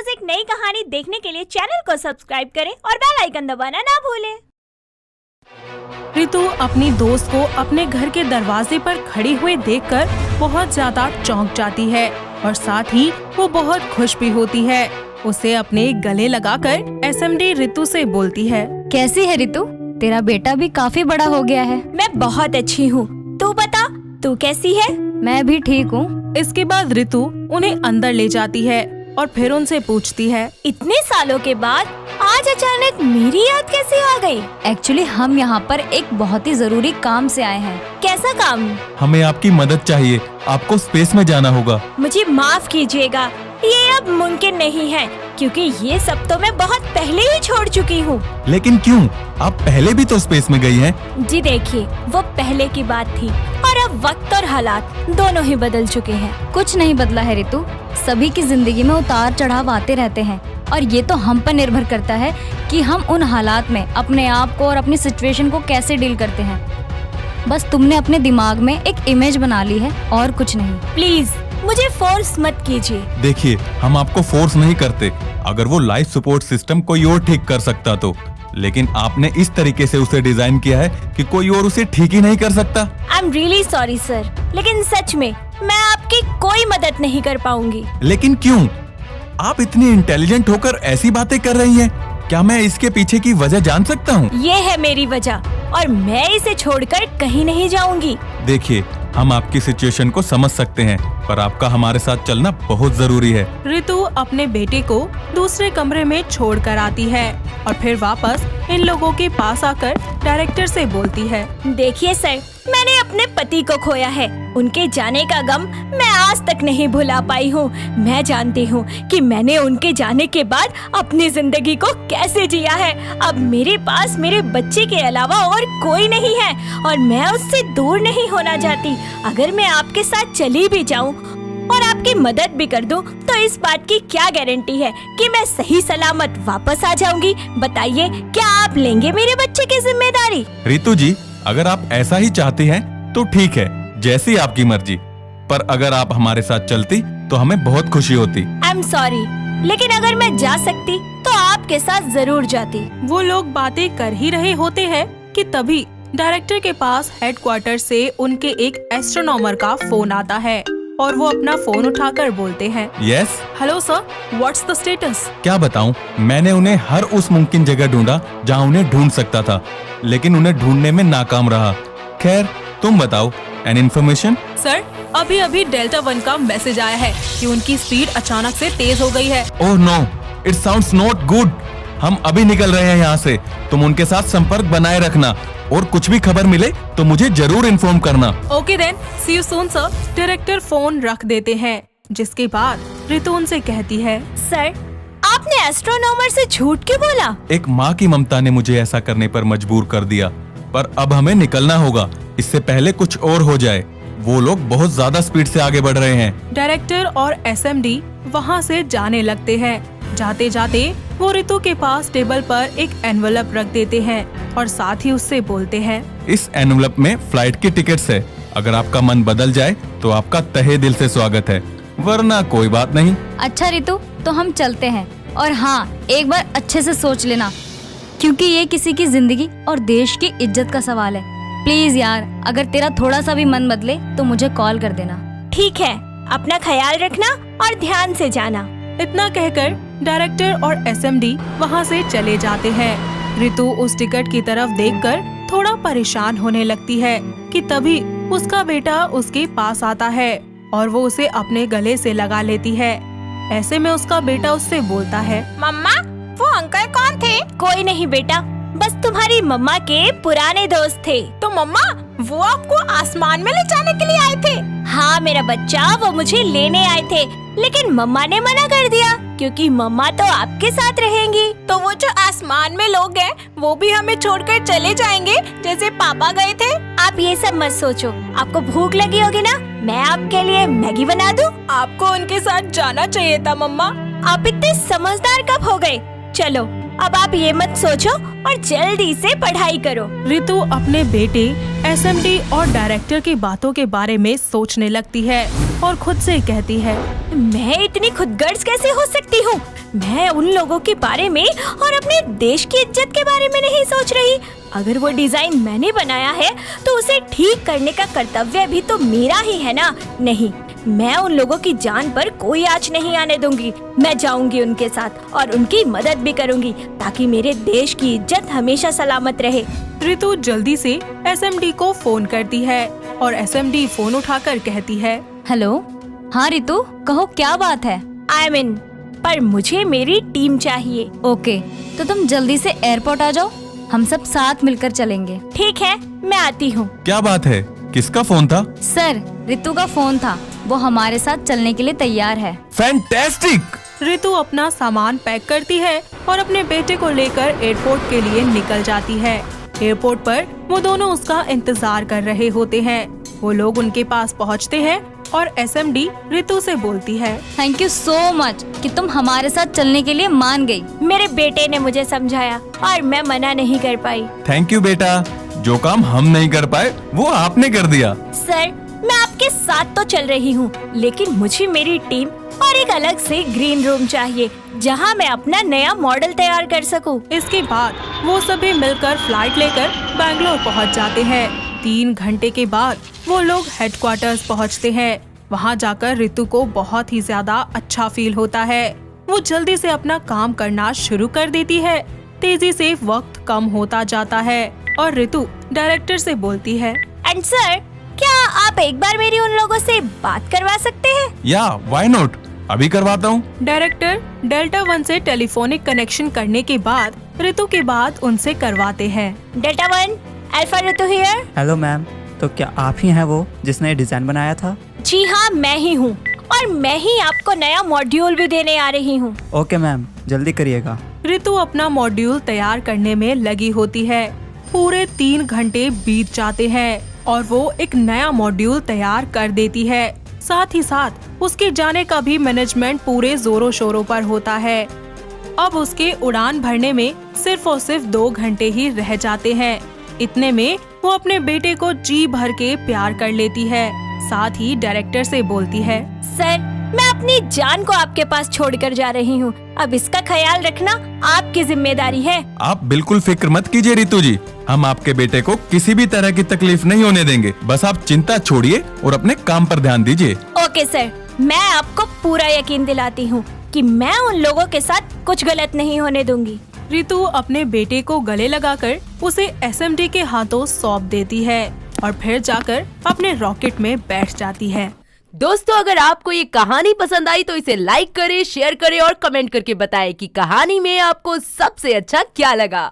रोज एक नई कहानी देखने के लिए चैनल को सब्सक्राइब करें और बेल आइकन दबाना ना भूलें। रितु अपनी दोस्त को अपने घर के दरवाजे पर खड़ी हुई देखकर बहुत ज्यादा चौंक जाती है और साथ ही वो बहुत खुश भी होती है। उसे अपने गले लगाकर एसएमडी रितु से बोलती है, कैसी है रितु? तेरा बेटा भी काफी बड़ा हो गया है। मैं बहुत अच्छी हूँ, तू बता तू कैसी है? मैं भी ठीक हूँ। इसके बाद रितु उन्हें अंदर ले जाती है और फिर उनसे पूछती है, इतने सालों के बाद आज अचानक मेरी याद कैसे आ गई? एक्चुअली हम यहाँ पर एक बहुत ही जरूरी काम से आए हैं। कैसा काम? हमें आपकी मदद चाहिए, आपको स्पेस में जाना होगा। मुझे माफ कीजिएगा, ये अब मुमकिन नहीं है क्योंकि ये सब तो मैं बहुत पहले ही छोड़ चुकी हूँ। लेकिन क्यों? आप पहले भी तो स्पेस में गई हैं। जी देखिए, वो पहले की बात थी और अब वक्त और हालात दोनों ही बदल चुके हैं। कुछ नहीं बदला है रितु, सभी की जिंदगी में उतार चढ़ाव आते रहते हैं और ये तो हम पर निर्भर करता है कि हम उन हालात में अपने आप को और अपनी सिचुएशन को कैसे डील करते हैं। बस तुमने अपने दिमाग में एक इमेज बना ली है और कुछ नहीं। प्लीज मुझे फोर्स मत कीजिए। देखिए, हम आपको फोर्स नहीं करते। अगर वो लाइफ सपोर्ट सिस्टम कोई और ठीक कर सकता तो, लेकिन आपने इस तरीके से उसे डिजाइन किया है कि कोई और उसे ठीक ही नहीं कर सकता। I am really sorry sir, लेकिन सच में मैं आपकी कोई मदद नहीं कर पाऊंगी। लेकिन क्यों? आप इतनी इंटेलिजेंट होकर ऐसी बातें कर रही हैं। क्या मैं इसके पीछे की वजह जान सकता हूँ? ये है मेरी वजह और मैं इसे छोड़कर कहीं नहीं जाऊंगी। देखिए, हम आपकी सिचुएशन को समझ सकते हैं, पर आपका हमारे साथ चलना बहुत जरूरी है। रितु अपने बेटे को दूसरे कमरे में छोड़कर आती है और फिर वापस इन लोगों के पास आकर डायरेक्टर से बोलती है, देखिए सर, मैंने अपने पति को खोया है। उनके जाने का गम मैं आज तक नहीं भुला पाई हूँ। मैं जानती हूँ कि मैंने उनके जाने के बाद अपनी जिंदगी को कैसे जिया है। अब मेरे पास मेरे बच्चे के अलावा और कोई नहीं है और मैं उससे दूर नहीं होना चाहती। अगर मैं आपके साथ चली भी जाऊँ और आपकी मदद भी कर दूं, तो इस बात की क्या गारंटी है कि मैं सही सलामत वापस आ जाऊंगी? बताइए, क्या आप लेंगे मेरे बच्चे की जिम्मेदारी? रितु जी, अगर आप ऐसा ही चाहती हैं तो ठीक है, जैसी आपकी मर्जी। पर अगर आप हमारे साथ चलती तो हमें बहुत खुशी होती। आई एम सॉरी, लेकिन अगर मैं जा सकती तो आपके साथ जरूर जाती। वो लोग बातें कर ही रहे होते हैं कि तभी डायरेक्टर के पास हेडक्वार्टर से उनके एक एस्ट्रोनॉमर का फोन आता है और वो अपना फोन उठाकर बोलते हैं, yes. Hello sir, what's the status? क्या बताऊं, मैंने उन्हें हर उस मुमकिन जगह ढूंढा जहां उन्हें ढूंढ सकता था, लेकिन उन्हें ढूंढने में नाकाम रहा। खैर, तुम बताओ, एन इन्फॉर्मेशन? सर, अभी अभी डेल्टा 1 का मैसेज आया है कि उनकी स्पीड अचानक से तेज हो गई है। Oh no, it sounds not good. हम अभी निकल रहे हैं यहाँ से। तुम उनके साथ संपर्क बनाए रखना और कुछ भी खबर मिले तो मुझे जरूर इन्फॉर्म करना। Okay then, see you soon sir. Director phone रख देते हैं, जिसके बाद रितु उनसे कहती है, सर, आपने एस्ट्रोनॉमर से झूठ क्यों बोला? एक माँ की ममता ने मुझे ऐसा करने पर मजबूर कर दिया, पर अब हमें निकलना होगा, इससे पहले कुछ और हो जाए। वो लोग बहुत ज्यादा स्पीड से आगे बढ़ रहे हैं। डायरेक्टर और एसएमडी वहाँ से जाने लगते हैं। जाते जाते वो रितु के पास टेबल पर एक एनवलप रख देते हैं और साथ ही उससे बोलते हैं, इस एनवलप में फ्लाइट की टिकट्स है। अगर आपका मन बदल जाए तो आपका तहे दिल से स्वागत है, वरना कोई बात नहीं। अच्छा रितु, तो हम चलते हैं और हाँ, एक बार अच्छे से सोच लेना क्योंकि ये किसी की जिंदगी और देश की इज्जत का सवाल है। प्लीज यार, अगर तेरा थोड़ा सा भी मन बदले तो मुझे कॉल कर देना। ठीक है, अपना ख्याल रखना और ध्यान से जाना। इतना कहकर डायरेक्टर और एसएमडी वहाँ से चले जाते हैं। रितु उस टिकट की तरफ देखकर थोड़ा परेशान होने लगती है कि तभी उसका बेटा उसके पास आता है और वो उसे अपने गले से लगा लेती है। ऐसे में उसका बेटा उससे बोलता है, मम्मा, वो अंकल कौन थे? कोई नहीं बेटा, बस तुम्हारी मम्मा के पुराने दोस्त थे। तो मम्मा, वो आपको आसमान में ले जाने के लिए आए थे? हाँ मेरा बच्चा, वो मुझे लेने आए थे, लेकिन मम्मा ने मना कर दिया क्योंकि मम्मा तो आपके साथ रहेंगी। तो वो जो आसमान में लोग हैं, वो भी हमें छोड़कर चले जाएंगे जैसे पापा गए थे? आप ये सब मत सोचो। आपको भूख लगी होगी ना, मैं आपके लिए मैगी बना दूं? आपको उनके साथ जाना चाहिए था मम्मा। आप इतने समझदार कब हो गए? चलो, अब आप ये मत सोचो और जल्दी से पढ़ाई करो। रितु अपने बेटे, एसएमडी और डायरेक्टर की बातों के बारे में सोचने लगती है और खुद से कहती है, मैं इतनी खुदगर्ज कैसे हो सकती हूँ? मैं उन लोगों के बारे में और अपने देश की इज्जत के बारे में नहीं सोच रही। अगर वो डिजाइन मैंने बनाया है तो उसे ठीक करने का कर्तव्य भी तो मेरा ही है ना। नहीं, मैं उन लोगों की जान पर कोई आँच नहीं आने दूंगी। मैं जाऊंगी उनके साथ और उनकी मदद भी करूंगी ताकि मेरे देश की इज्जत हमेशा सलामत रहे। रितु जल्दी से एसएमडी को फोन करती है और एसएमडी फोन उठाकर कहती है, हेलो। हाँ रितु, कहो क्या बात है? आई मीन, पर मुझे मेरी टीम चाहिए। ओके, तो तुम जल्दी से एयरपोर्ट आ जाओ, हम सब साथ मिलकर चलेंगे। ठीक है, मैं आती हूँ। क्या बात है, किसका फोन था? सर, रितु का फोन था, वो हमारे साथ चलने के लिए तैयार है। फैंटास्टिक! रितु अपना सामान पैक करती है और अपने बेटे को लेकर एयरपोर्ट के लिए निकल जाती है। एयरपोर्ट पर वो दोनों उसका इंतजार कर रहे होते हैं। वो लोग उनके पास पहुंचते हैं और एसएमडी रितु से बोलती है, थैंक यू सो मच कि तुम हमारे साथ चलने के लिए मान गई। मेरे बेटे ने मुझे समझाया और मैं मना नहीं कर पाई। थैंक यू बेटा, जो काम हम नहीं कर पाए वो आपने कर दिया। सर, मैं आपके साथ तो चल रही हूँ, लेकिन मुझे मेरी टीम और एक अलग से ग्रीन रूम चाहिए जहाँ मैं अपना नया मॉडल तैयार कर सकूँ। इसके बाद वो सभी मिलकर फ्लाइट लेकर बैंगलोर पहुंच जाते हैं। 3 घंटे के बाद वो लोग हेडक्वार्टर्स पहुंचते हैं। वहां जाकर रितु को बहुत ही ज्यादा अच्छा फील होता है। वो जल्दी से अपना काम करना शुरू कर देती है। तेजी से वक्त कम होता जाता है और रितु डायरेक्टर से बोलती है, एंड सर, क्या आप एक बार मेरी उन लोगों से बात करवा सकते हैं? या व्हाई नॉट, अभी करवाता हूँ। डायरेक्टर डेल्टा 1 से टेलीफोनिक कनेक्शन करने के बाद रितु के बाद उनसे करवाते हैं। Delta 1, alpha Ritu here. Hello ma'am, तो क्या आप ही हैं वो जिसने डिजाइन बनाया था? जी हाँ, मैं ही हूँ और मैं ही आपको नया मॉड्यूल भी देने आ रही हूँ। ओके मैम, जल्दी करिएगा। रितु अपना मॉड्यूल तैयार करने में लगी होती है। पूरे 3 घंटे बीत जाते हैं और वो एक नया मॉड्यूल तैयार कर देती है। साथ ही साथ उसके जाने का भी मैनेजमेंट पूरे जोरों शोरों पर होता है। अब उसके उड़ान भरने में सिर्फ और सिर्फ 2 घंटे ही रह जाते हैं। इतने में वो अपने बेटे को जी भर के प्यार कर लेती है। साथ ही डायरेक्टर से बोलती है, सर, मैं अपनी जान को आपके पास छोड़कर जा रही हूँ। अब इसका ख्याल रखना आपकी जिम्मेदारी है। आप बिल्कुल फिक्र मत कीजिए रितु जी, हम आपके बेटे को किसी भी तरह की तकलीफ नहीं होने देंगे। बस आप चिंता छोड़िए और अपने काम पर ध्यान दीजिए। ओके सर, मैं आपको पूरा यकीन दिलाती हूँ कि मैं उन लोगों के साथ कुछ गलत नहीं होने दूंगी। रितु अपने बेटे को गले लगाकर उसे एसएमडी के हाथों सौंप देती है और फिर जाकर अपने रॉकेट में बैठ जाती है। दोस्तों, अगर आपको ये कहानी पसंद आई तो इसे लाइक करें, शेयर करें और कमेंट करके बताएं कि कहानी में आपको सबसे अच्छा क्या लगा।